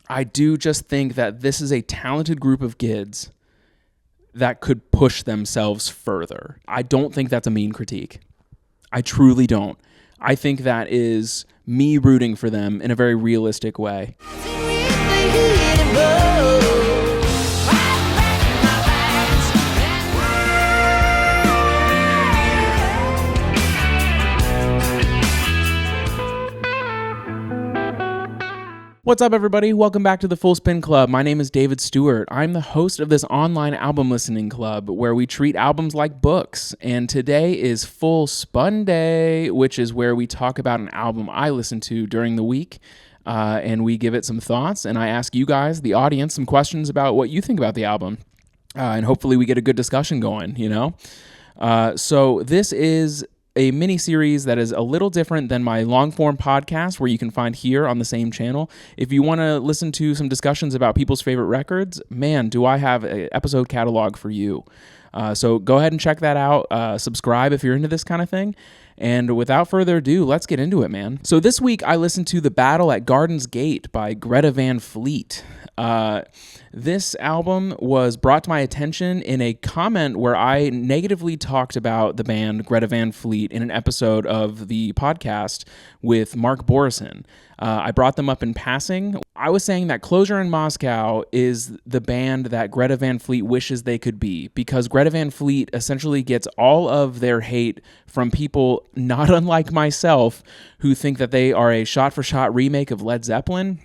I do just think that this is a talented group of kids that could push themselves further. I don't think that's a mean critique. I truly don't. I think that is me rooting for them in a very realistic way. What's up, everybody? Welcome back to the Full Spin Club. My name is David Stewart. I'm the host of this online album listening club where we treat albums like books. And today is Full Spun Day, which is where we talk about an album I listen to during the week. And we give it some thoughts. And I ask you guys, the audience, some questions about what you think about the album. And hopefully we get a good discussion going, you know? So this is a mini-series that is a little different than my long-form podcast where you can find here on the same channel. If you want to listen to some discussions about people's favorite records, man, do I have an episode catalog for you. So go ahead and check that out. Subscribe if you're into this kind of thing. And without further ado, let's get into it, man. So this week I listened to The Battle at Garden's Gate by Greta Van Fleet. This album was brought to my attention in a comment where I negatively talked about the band Greta Van Fleet in an episode of the podcast with Mark Borison. I brought them up in passing. I was saying that Closure in Moscow is the band that Greta Van Fleet wishes they could be, because Greta Van Fleet essentially gets all of their hate from people not unlike myself who think that they are a shot-for-shot remake of Led Zeppelin.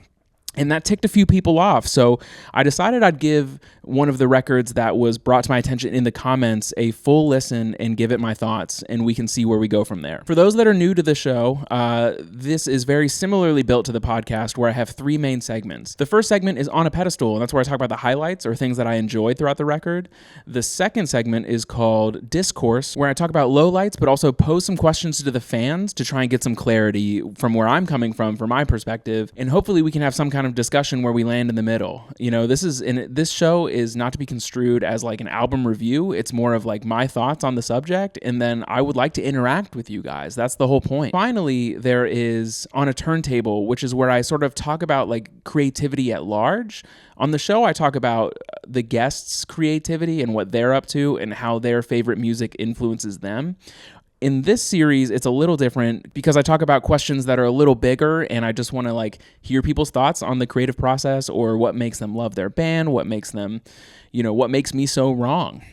And that ticked a few people off. So I decided I'd give one of the records that was brought to my attention in the comments a full listen and give it my thoughts, and we can see where we go from there. For those that are new to the show, this is very similarly built to the podcast where I have three main segments. The first segment is On a Pedestal, and that's where I talk about the highlights or things that I enjoyed throughout the record. The second segment is called Discourse, where I talk about lowlights, but also pose some questions to the fans to try and get some clarity from where I'm coming from my perspective, and hopefully we can have some kind of discussion where we land in the middle. You know, this show is not to be construed as like an album review. It's more of like my thoughts on the subject, and then I would like to interact with you guys. That's the whole point. Finally, there is On a Turntable, which is where I sort of talk about like creativity at large. On the show, I talk about the guests' creativity and what they're up to and how their favorite music influences them. In this series, it's a little different because I talk about questions that are a little bigger, and I just want to like hear people's thoughts on the creative process or what makes them love their band, what makes them, what makes me so wrong.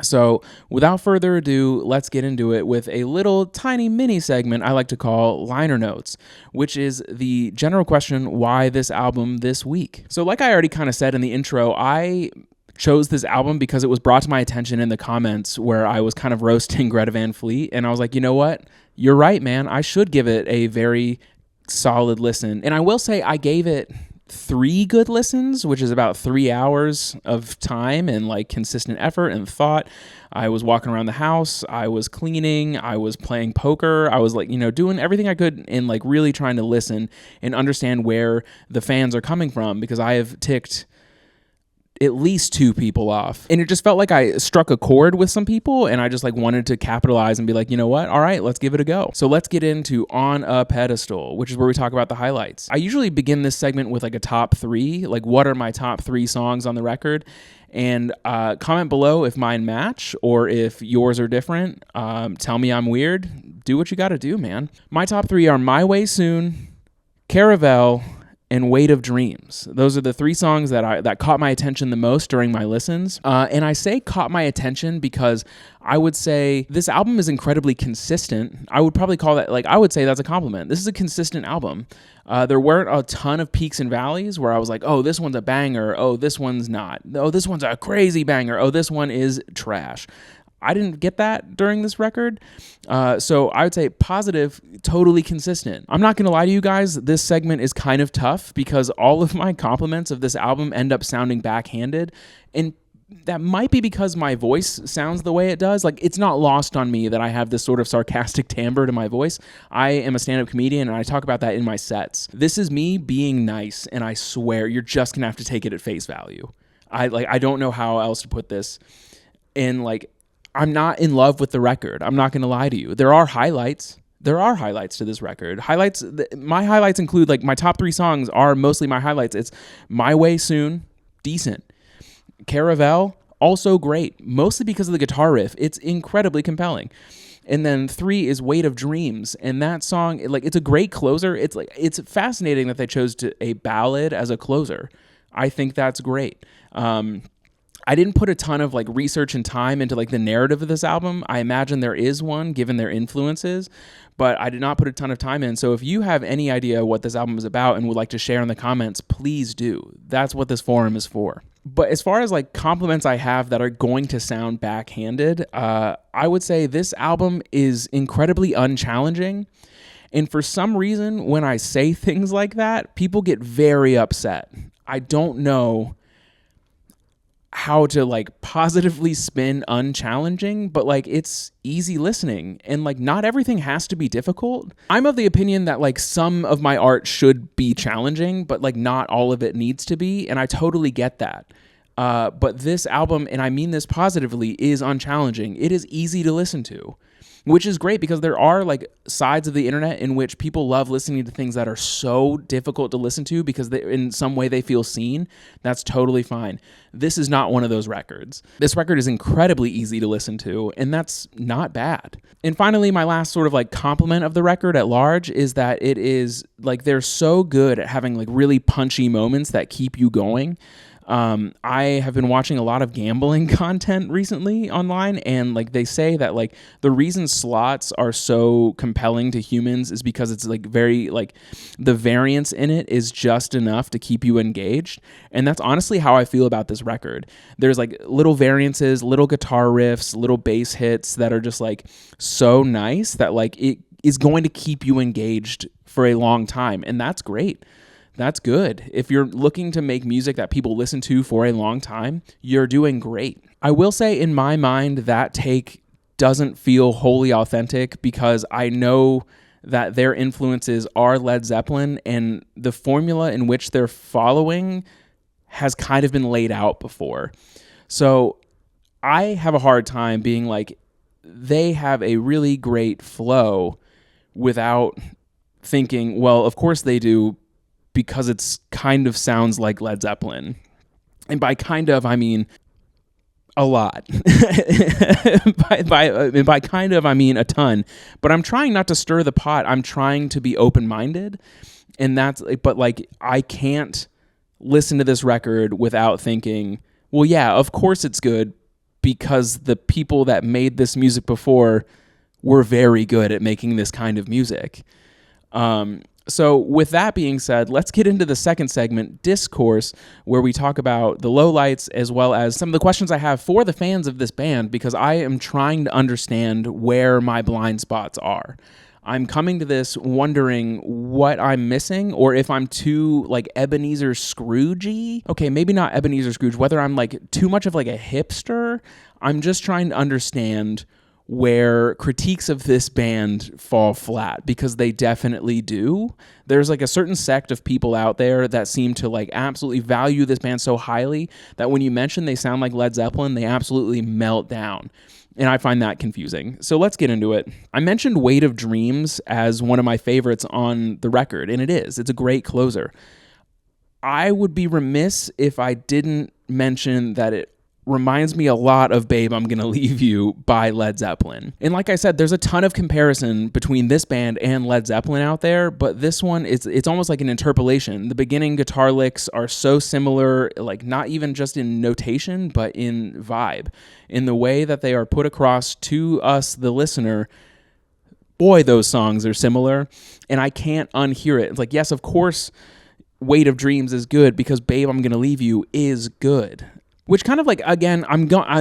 So without further ado, let's get into it with a little tiny mini segment I like to call Liner Notes, which is the general question, why this album this week? So like I already kind of said in the intro, I chose this album because it was brought to my attention in the comments where I was kind of roasting Greta Van Fleet, and I was like, you know what? You're right, man. I should give it a very solid listen. And I will say I gave it 3 good listens, which is about 3 hours of time and like consistent effort and thought. I was walking around the house, I was cleaning, I was playing poker, I was like, doing everything I could and like really trying to listen and understand where the fans are coming from, because I have ticked at least 2 people off. And it just felt like I struck a chord with some people, and I just like wanted to capitalize and be like, you know what? All right, let's give it a go. So let's get into On a Pedestal, which is where we talk about the highlights. I usually begin this segment with like a top 3, like what are my top 3 songs on the record? And comment below if mine match or if yours are different. Tell me I'm weird. Do what you gotta do, man. My top 3 are My Way Soon, Caravel, and Weight of Dreams. Those are the 3 songs that caught my attention the most during my listens. And I say caught my attention because I would say this album is incredibly consistent. I would probably call that, I would say that's a compliment. This is a consistent album. There weren't a ton of peaks and valleys where I was like, oh, this one's a banger. Oh, this one's not. Oh, this one's a crazy banger. Oh, this one is trash. I didn't get that during this record. So I would say positive, totally consistent. I'm not going to lie to you guys. This segment is kind of tough because all of my compliments of this album end up sounding backhanded. And that might be because my voice sounds the way it does. Like, it's not lost on me that I have this sort of sarcastic timbre to my voice. I am a stand-up comedian, and I talk about that in my sets. This is me being nice, and I swear you're just going to have to take it at face value. I don't know how else to put this. And I'm not in love with the record. I'm not going to lie to you. There are highlights. There are highlights to this record. My highlights include, like, my top 3 songs are mostly my highlights. It's My Way Soon, decent. Caravel, also great, mostly because of the guitar riff. It's incredibly compelling. And then 3 is Weight of Dreams, and that song, like, it's a great closer. It's fascinating that they chose a ballad as a closer. I think that's great. I didn't put a ton of, like, research and time into, like, the narrative of this album. I imagine there is one given their influences, but I did not put a ton of time in. So if you have any idea what this album is about and would like to share in the comments, please do. That's what this forum is for. But as far as, like, compliments I have that are going to sound backhanded, I would say this album is incredibly unchallenging. And for some reason, when I say things like that, people get very upset. I don't know how to, like, positively spin unchallenging, but, like, it's easy listening, and, like, not everything has to be difficult. I'm of the opinion that, like, some of my art should be challenging, but, like, not all of it needs to be, and I totally get that. But this album, and I mean this positively, is unchallenging. It is easy to listen to, which is great because there are, like, sides of the internet in which people love listening to things that are so difficult to listen to because in some way they feel seen. That's totally fine. This is not one of those records. This record is incredibly easy to listen to, and that's not bad. And finally, my last sort of, like, compliment of the record at large is that it is, like, they're so good at having, like, really punchy moments that keep you going. I have been watching a lot of gambling content recently online, and, like, they say that, like, the reason slots are so compelling to humans is because it's, like, very, like, the variance in it is just enough to keep you engaged. And that's honestly how I feel about this record. There's, like, little variances, little guitar riffs, little bass hits that are just, like, so nice that, like, it is going to keep you engaged for a long time. And that's great. That's good. If you're looking to make music that people listen to for a long time, you're doing great. I will say, in my mind, that take doesn't feel wholly authentic because I know that their influences are Led Zeppelin, and the formula in which they're following has kind of been laid out before. So I have a hard time being like, they have a really great flow without thinking, well, of course they do, because it's kind of sounds like Led Zeppelin. And by kind of, I mean a lot. by kind of, I mean a ton. But I'm trying not to stir the pot. I'm trying to be open-minded. And but, like, I can't listen to this record without thinking, well, yeah, of course it's good because the people that made this music before were very good at making this kind of music. So with that being said, let's get into the second segment, Discourse, where we talk about the lowlights as well as some of the questions I have for the fans of this band, because I am trying to understand where my blind spots are. I'm coming to this wondering what I'm missing, or if I'm too, like, Ebenezer Scrooge-y. Okay, maybe not Ebenezer Scrooge, whether I'm, like, too much of, like, a hipster. I'm just trying to understand where critiques of this band fall flat, because they definitely do. There's, like, a certain sect of people out there that seem to, like, absolutely value this band so highly that when you mention they sound like Led Zeppelin, they absolutely melt down. And I find that confusing. So let's get into it. I mentioned Weight of Dreams as one of my favorites on the record, and it is. It's a great closer. I would be remiss if I didn't mention that it reminds me a lot of Babe, I'm Gonna Leave You by Led Zeppelin. And like I said, there's a ton of comparison between this band and Led Zeppelin out there, but this one, it's almost like an interpolation. The beginning guitar licks are so similar, like, not even just in notation, but in vibe. In the way that they are put across to us, the listener, boy, those songs are similar, and I can't unhear it. It's like, yes, of course, Weight of Dreams is good because Babe, I'm Gonna Leave You is good. Which kind of, like, again,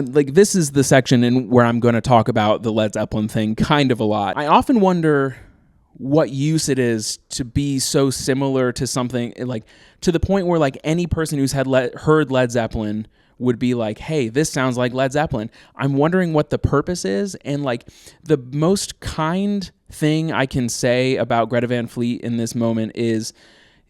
this is the section in where I'm going to talk about the Led Zeppelin thing kind of a lot. I often wonder what use it is to be so similar to something, like, to the point where, like, any person who's heard Led Zeppelin would be like, hey, this sounds like Led Zeppelin. I'm wondering what the purpose is, and, like, the most kind thing I can say about Greta Van Fleet in this moment is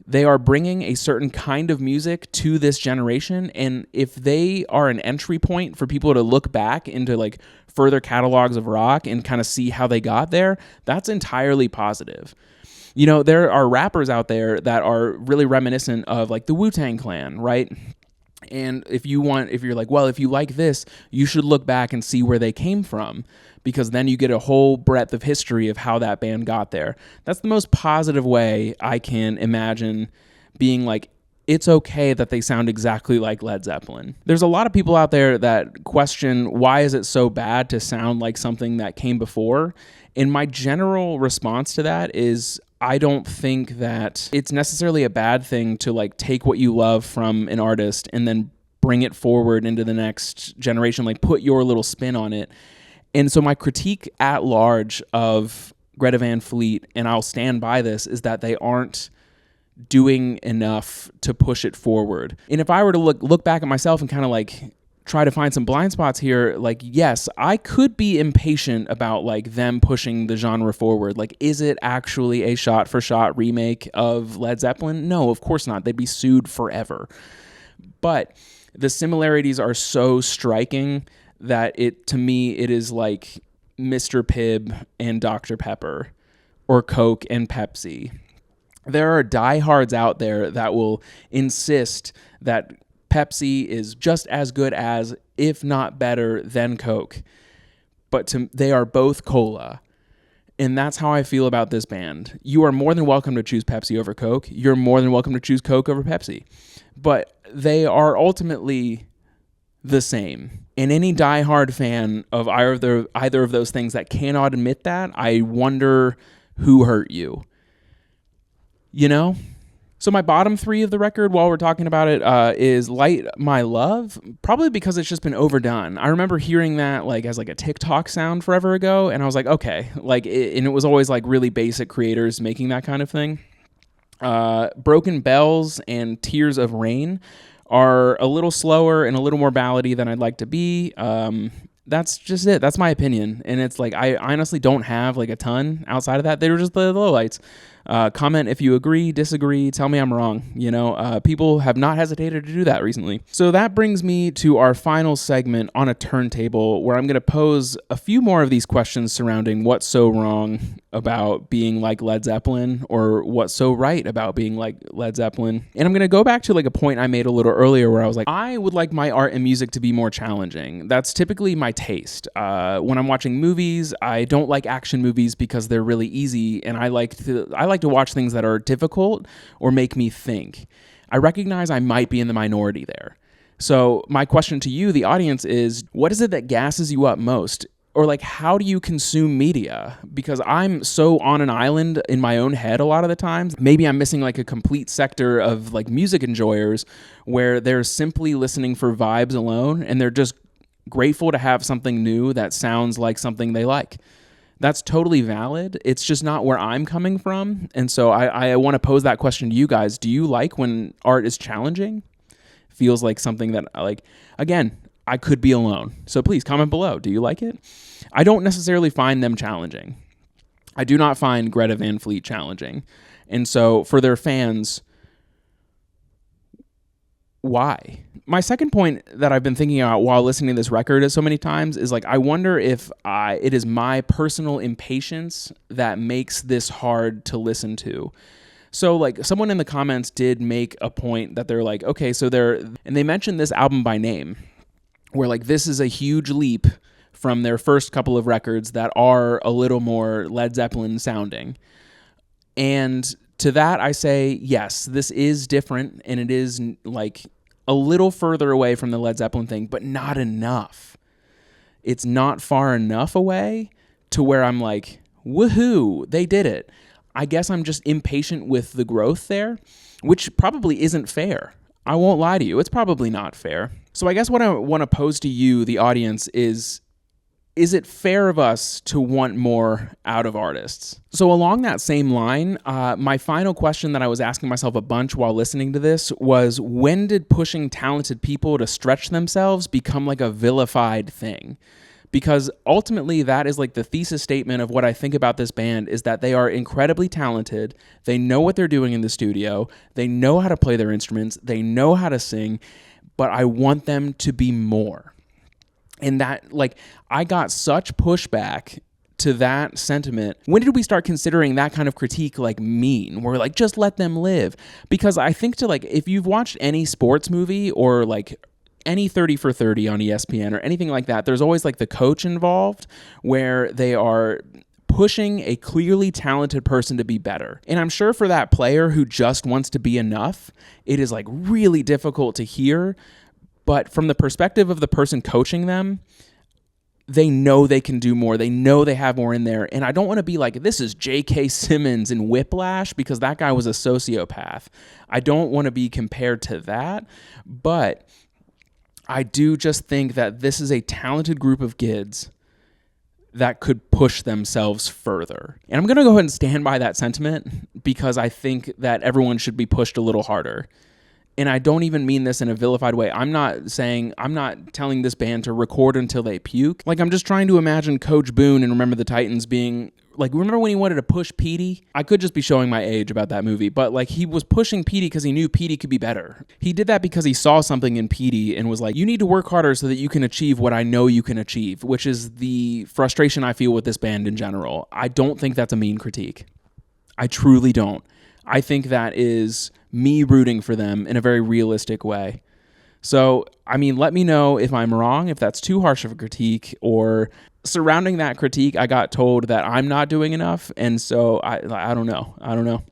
They are bringing a certain kind of music to this generation, and if they are an entry point for people to look back into like further catalogs of rock and kind of see how they got there, that's entirely positive. You know, there are rappers out there that are really reminiscent of like the Wu-Tang Clan, right? And if you're like, well, if you like this, you should look back and see where they came from, because then you get a whole breadth of history of how that band got there. That's the most positive way I can imagine being like, it's okay that they sound exactly like Led Zeppelin. There's a lot of people out there that question, why is it so bad to sound like something that came before? And my general response to that is, I don't think that it's necessarily a bad thing to like take what you love from an artist and then bring it forward into the next generation, like put your little spin on it. And so my critique at large of Greta Van Fleet, and I'll stand by this, is that they aren't doing enough to push it forward. And if I were to look back at myself and kind of like try to find some blind spots here, like, yes, I could be impatient about like them pushing the genre forward. Like, is it actually a shot-for-shot remake of Led Zeppelin? No, of course not. They'd be sued forever. But the similarities are so striking that to me, it is like Mr. Pibb and Dr. Pepper, or Coke and Pepsi. There are diehards out there that will insist that Pepsi is just as good as, if not better than, Coke. But they are both cola. And that's how I feel about this band. You are more than welcome to choose Pepsi over Coke. You're more than welcome to choose Coke over Pepsi. But they are ultimately the same. And any diehard fan of either of those things that cannot admit that, I wonder who hurt you. You know? So my bottom three of the record, while we're talking about it, is Light My Love, probably because it's just been overdone. I remember hearing that like as like a TikTok sound forever ago, and I was like, okay, like, and it was always like really basic creators making that kind of thing. Broken Bells and Tears of Rain are a little slower and a little more ballady than I'd like to be. That's just it. That's my opinion. And it's like, I honestly don't have like a ton outside of that. They were just the lowlights. Comment if you agree, disagree, tell me I'm wrong. You know, people have not hesitated to do that recently. So that brings me to our final segment on a turntable, where I'm going to pose a few more of these questions surrounding what's so wrong about being like Led Zeppelin, or what's so right about being like Led Zeppelin. And I'm going to go back to like a point I made a little earlier where I was like, I would like my art and music to be more challenging. That's typically my taste. When I'm watching movies, I don't like action movies because they're really easy, and I like to watch things that are difficult or make me think. I recognize I might be in the minority there. So my question to you, the audience, is what is it that gasses you up most? Or like, how do you consume media? Because I'm so on an island in my own head a lot of the times. Maybe I'm missing like a complete sector of like music enjoyers where they're simply listening for vibes alone, and they're just grateful to have something new that sounds like something they like. That's totally valid. It's just not where I'm coming from. And so I want to pose that question to you guys. Do you like when art is challenging? Feels like something that, like, again, I could be alone. So please comment below. Do you like it? I don't necessarily find them challenging. I do not find Greta Van Fleet challenging. And so for their fans, why? My second point that I've been thinking about while listening to this record so many times is like, I wonder if it is my personal impatience that makes this hard to listen to. So like, someone in the comments did make a point that they're like, okay, so and they mentioned this album by name, where like, this is a huge leap from their first couple of records that are a little more Led Zeppelin sounding. And to that, I say, yes, this is different, and it is like a little further away from the Led Zeppelin thing, but not enough. It's not far enough away to where I'm like, woohoo, they did it. I guess I'm just impatient with the growth there, which probably isn't fair. I won't lie to you. It's probably not fair. So I guess what I want to pose to you, the audience, is it fair of us to want more out of artists? So along that same line, my final question that I was asking myself a bunch while listening to this was, when did pushing talented people to stretch themselves become like a vilified thing? because ultimately that is like the thesis statement of what I think about this band, is that they are incredibly talented. They know what they're doing in the studio. They know how to play their instruments. They know how to sing, but I want them to be more. And that, like, I got such pushback to that sentiment. When did we start considering that kind of critique like mean? We're like, just let them live. Because I think if you've watched any sports movie or like any 30 for 30 on ESPN or anything like that, there's always like the coach involved where they are pushing a clearly talented person to be better. And I'm sure for that player who just wants to be enough, it is like really difficult to hear. But from the perspective of the person coaching them, they know they can do more. They know they have more in there. And I don't want to be like, this is J.K. Simmons in Whiplash, because that guy was a sociopath. I don't want to be compared to that. But I do just think that this is a talented group of kids that could push themselves further. And I'm going to go ahead and stand by that sentiment, because I think that everyone should be pushed a little harder. And I don't even mean this in a vilified way. I'm not telling this band to record until they puke. Like, I'm just trying to imagine Coach Boone in Remember the Titans being like, remember when he wanted to push Petey? I could just be showing my age about that movie, but like, he was pushing Petey because he knew Petey could be better. He did that because he saw something in Petey and was like, you need to work harder so that you can achieve what I know you can achieve, which is the frustration I feel with this band in general. I don't think that's a mean critique. I truly don't. I think that is me rooting for them in a very realistic way. So, I mean, let me know if I'm wrong, if that's too harsh of a critique, or surrounding that critique, I got told that I'm not doing enough, and so I don't know. I don't know.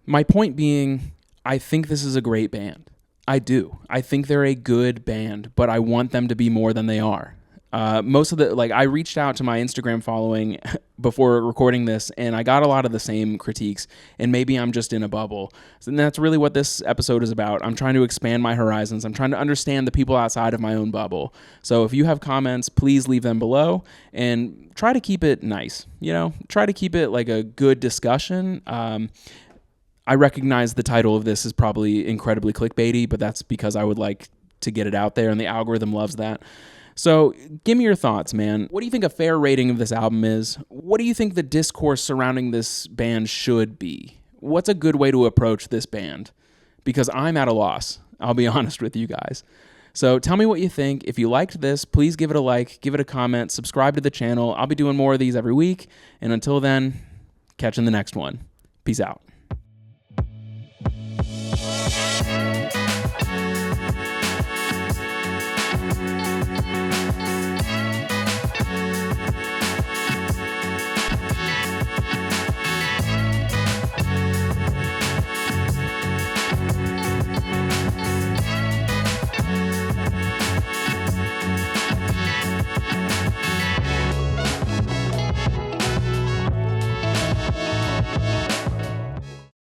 My point being, I think this is a great band. I do. I think they're a good band, but I want them to be more than they are. I reached out to my Instagram following before recording this, and I got a lot of the same critiques, and maybe I'm just in a bubble. And that's really what this episode is about. I'm trying to expand my horizons. I'm trying to understand the people outside of my own bubble. So if you have comments, please leave them below, and try to keep it nice. Try to keep it like a good discussion. I recognize the title of this is probably incredibly clickbaity, but that's because I would like to get it out there, and the algorithm loves that. So give me your thoughts, man. What do you think a fair rating of this album is? What do you think the discourse surrounding this band should be? What's a good way to approach this band? Because I'm at a loss. I'll be honest with you guys. So tell me what you think. If you liked this, please give it a like, give it a comment, subscribe to the channel. I'll be doing more of these every week. And until then, catch you in the next one. Peace out.